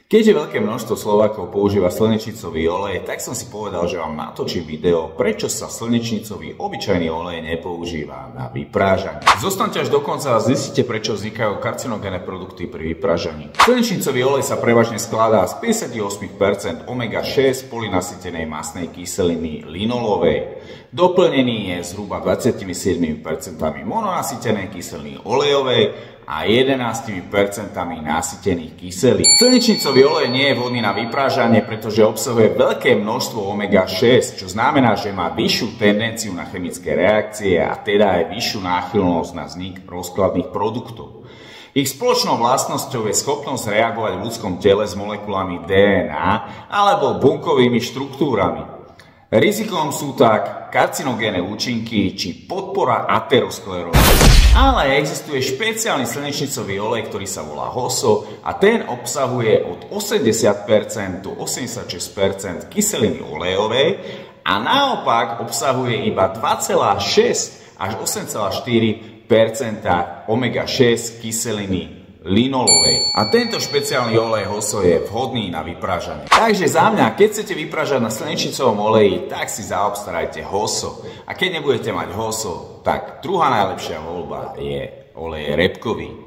Keďže veľké množstvo Slovákov používa slnečnicový olej, tak som si povedal, že vám natočím video, prečo sa slnečnicový obyčajný olej nepoužíva na vyprážanie. Zostaňte až do konca a zistíte, prečo vznikajú karcinogénne produkty pri vyprážaní. Slnečnicový olej sa prevažne skladá z 58% omega-6 polynasytenej mastnej kyseliny linolovej. Doplnený je zhruba 27% mononasytenej kyseliny olejovej a 11% nasytených kyselín. Slnečnicový olej nie je vhodný na vyprážanie, pretože obsahuje veľké množstvo omega-6, čo znamená, že má vyššiu tendenciu na chemické reakcie a teda aj vyššiu náchylnosť na vznik rozkladných produktov. Ich spoločnou vlastnosťou je schopnosť reagovať v ľudskom tele s molekulami DNA alebo bunkovými štruktúrami. Rizikom sú tak karcinogénne účinky či podpora aterosklerózy. Ale existuje špeciálny slnečnicový olej, ktorý sa volá HOSO a ten obsahuje od 80% do 86% kyseliny olejovej a naopak obsahuje iba 2,6 až 8,4% omega-6 kyseliny linolovej. A tento špeciálny olej HOSO je vhodný na vyprážanie. Takže za mňa, keď chcete vyprážať na slnečnicovom oleji, tak si zaobstarajte HOSO. A keď nebudete mať HOSO, tak druhá najlepšia voľba je olej repkový.